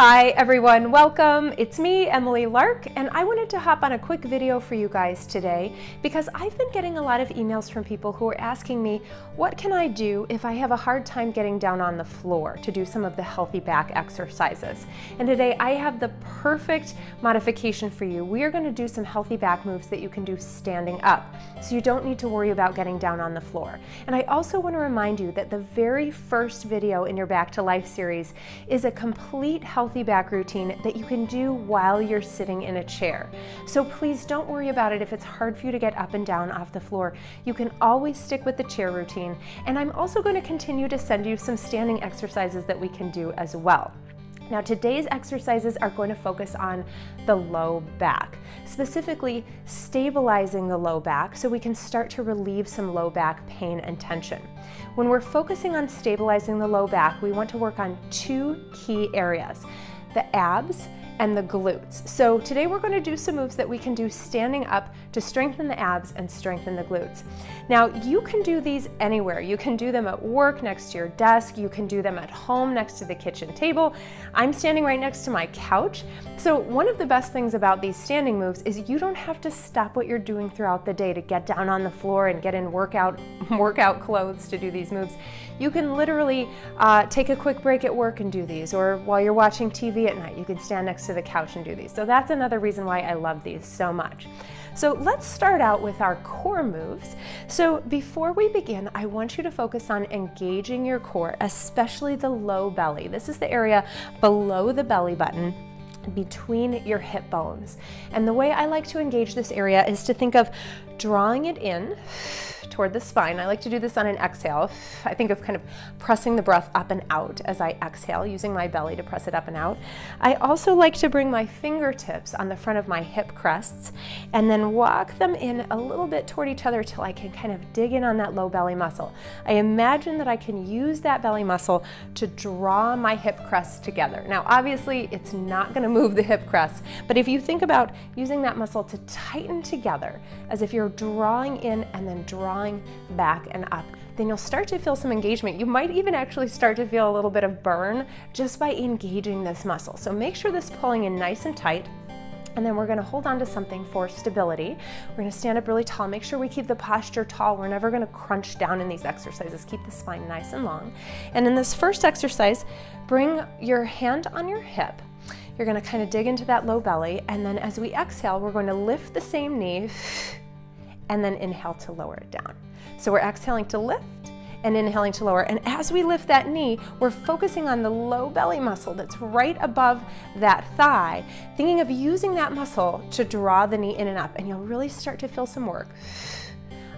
Hi everyone, welcome. It's me, Emily Lark, and I wanted to hop on a quick video for you guys today because I've been getting a lot of emails from people who are asking me, what can I do if I have a hard time getting down on the floor to do some of the healthy back exercises? And today I have the perfect modification for you. We are going to do some healthy back moves that you can do standing up, so you don't need to worry about getting down on the floor. And I also want to remind you that the very first video in your Back to Life series is a complete healthy back routine that you can do while you're sitting in a chair. So please don't worry about it if it's hard for you to get up and down off the floor. You can always stick with the chair routine. And I'm also going to continue to send you some standing exercises that we can do as well. Now today's exercises are going to focus on the low back, specifically stabilizing the low back so we can start to relieve some low back pain and tension. When we're focusing on stabilizing the low back, we want to work on two key areas, the abs and the glutes. So today we're going to do some moves that we can do standing up to strengthen the abs and strengthen the glutes. Now you can do these anywhere. You can do them at work next to your desk. You can do them at home next to the kitchen table. I'm standing right next to my couch. So one of the best things about these standing moves is you don't have to stop what you're doing throughout the day to get down on the floor and get in workout clothes to do these moves. You can literally take a quick break at work and do these, or while you're watching TV at night, you can stand next to the couch and do these. So that's another reason why I love these so much. So let's start out with our core moves. So before we begin, I want you to focus on engaging your core, especially the low belly. This is the area below the belly button, between your hip bones. And the way I like to engage this area is to think of drawing it in toward the spine. I like to do this on an exhale. I think of kind of pressing the breath up and out as I exhale, using my belly to press it up and out. I also like to bring my fingertips on the front of my hip crests and then walk them in a little bit toward each other till I can kind of dig in on that low belly muscle. I imagine that I can use that belly muscle to draw my hip crests together. Now, obviously, it's not going to move the hip crests, but if you think about using that muscle to tighten together as if you're drawing in and then drawing back and up, then you'll start to feel some engagement. You might even actually start to feel a little bit of burn just by engaging this muscle. So make sure this pulling in nice and tight. And then we're going to hold on to something for stability. We're going to stand up really tall. Make sure we keep the posture tall. We're never going to crunch down in these exercises. Keep the spine nice and long. And in this first exercise, bring your hand on your hip. You're going to kind of dig into that low belly. And then as we exhale, we're going to lift the same knee and then inhale to lower it down. So we're exhaling to lift and inhaling to lower. And as we lift that knee, we're focusing on the low belly muscle that's right above that thigh, thinking of using that muscle to draw the knee in and up. And you'll really start to feel some work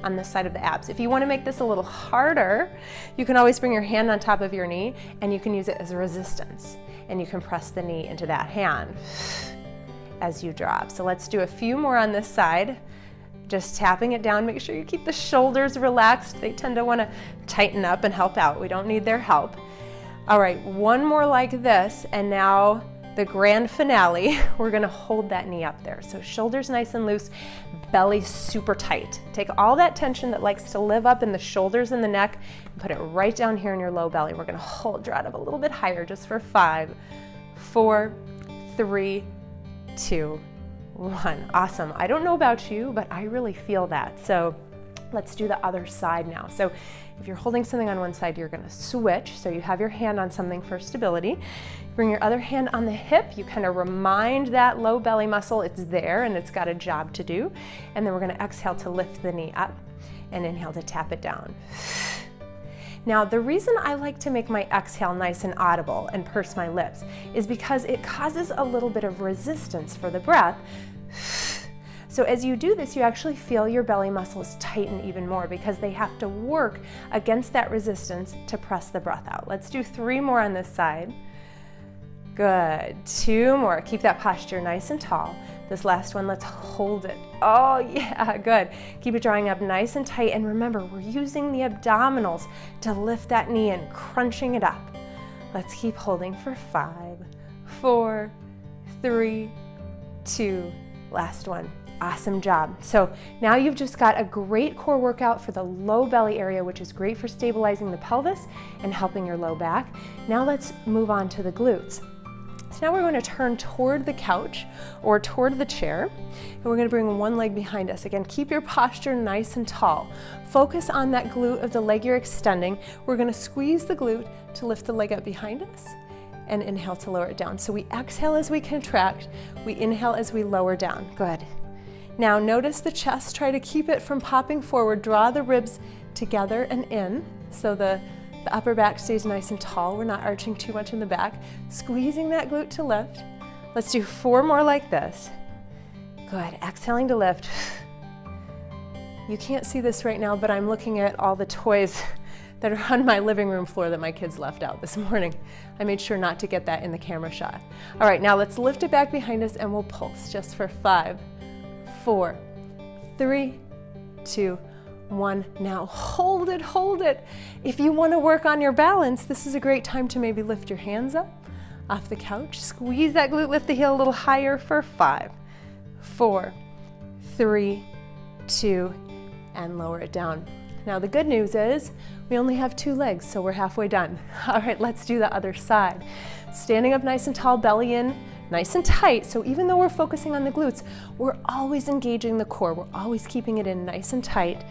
on this side of the abs. If you want to make this a little harder, you can always bring your hand on top of your knee and you can use it as a resistance. And you can press the knee into that hand as you drop. So let's do a few more on this side. Just tapping it down. Make sure you keep the shoulders relaxed. They tend to want to tighten up and help out. We don't need their help. All right, one more like this, and now the grand finale. We're going to hold that knee up there. So shoulders nice and loose, belly super tight. Take all that tension that likes to live up in the shoulders and the neck and put it right down here in your low belly. We're going to hold, draw it up a little bit higher just for 5, 4, 3, 2, 1. Awesome. I don't know about you, but I really feel that. So let's do the other side now. So if you're holding something on one side, you're going to switch. So you have your hand on something for stability. Bring your other hand on the hip. You kind of remind that low belly muscle it's there and it's got a job to do. And then we're going to exhale to lift the knee up and inhale to tap it down. Now, the reason I like to make my exhale nice and audible and purse my lips is because it causes a little bit of resistance for the breath. So as you do this, you actually feel your belly muscles tighten even more because they have to work against that resistance to press the breath out. Let's do 3 more on this side. Good. 2 more. Keep that posture nice and tall. This last one, let's hold it. Oh yeah, good. Keep it drawing up nice and tight. And remember, we're using the abdominals to lift that knee and crunching it up. Let's keep holding for 5, 4, 3, 2, last one. Awesome job. So now you've just got a great core workout for the low belly area, which is great for stabilizing the pelvis and helping your low back. Now let's move on to the glutes. So now we're going to turn toward the couch or toward the chair, and we're going to bring one leg behind us. Again, keep your posture nice and tall. Focus on that glute of the leg you're extending. We're going to squeeze the glute to lift the leg up behind us and inhale to lower it down. So we exhale as we contract, we inhale as we lower down. Good. Now notice the chest, try to keep it from popping forward. Draw the ribs together and in so the upper back stays nice and tall. We're not arching too much in the back. Squeezing that glute to lift. Let's do 4 more like this. Good, exhaling to lift. You can't see this right now, but I'm looking at all the toys that are on my living room floor that my kids left out this morning. I made sure not to get that in the camera shot. All right, now let's lift it back behind us and we'll pulse just for 5, 4, 3, 2, 1. Now hold it, hold it. If you want to work on your balance, this is a great time to maybe lift your hands up off the couch. Squeeze that glute, lift the heel a little higher for 5, 4, 3, 2, and lower it down. Now the good news is we only have 2 legs, so we're halfway done. All right, let's do the other side. Standing up nice and tall, belly in, nice and tight. So even though we're focusing on the glutes, we're always engaging the core. We're always keeping it in nice and tight.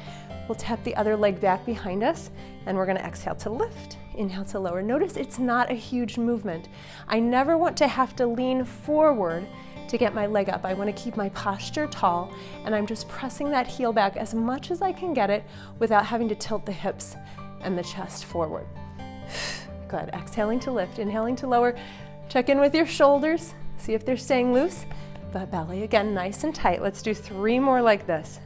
We'll tap the other leg back behind us, and we're gonna exhale to lift, inhale to lower. Notice it's not a huge movement. I never want to have to lean forward to get my leg up. I want to keep my posture tall, and I'm just pressing that heel back as much as I can get it without having to tilt the hips and the chest forward. Good, exhaling to lift, inhaling to lower. Check in with your shoulders, see if they're staying loose, but belly again nice and tight. Let's do 3 more like this.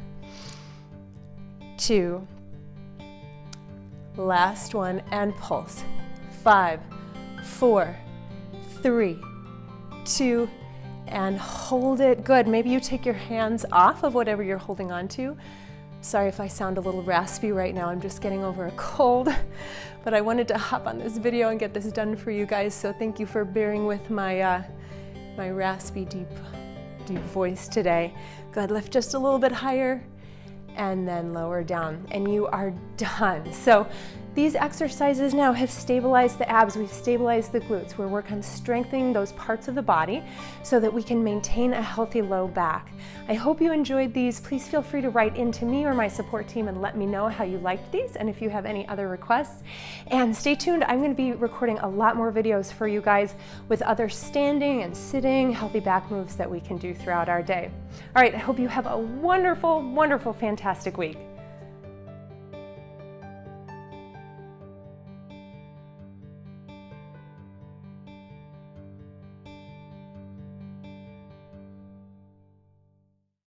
2, last one, and pulse. 5, 4, 3, 2, and hold it. Good. Maybe you take your hands off of whatever you're holding on to. Sorry if I sound a little raspy right now. I'm just getting over a cold, but I wanted to hop on this video and get this done for you guys. So thank you for bearing with my my raspy, deep voice today. Good. Lift just a little bit higher and then lower down, and you are done. So these exercises now have stabilized the abs, we've stabilized the glutes. We're working on strengthening those parts of the body so that we can maintain a healthy low back. I hope you enjoyed these. Please feel free to write into me or my support team and let me know how you liked these and if you have any other requests. And stay tuned, I'm going to be recording a lot more videos for you guys with other standing and sitting healthy back moves that we can do throughout our day. All right, I hope you have a wonderful, wonderful, fantastic week.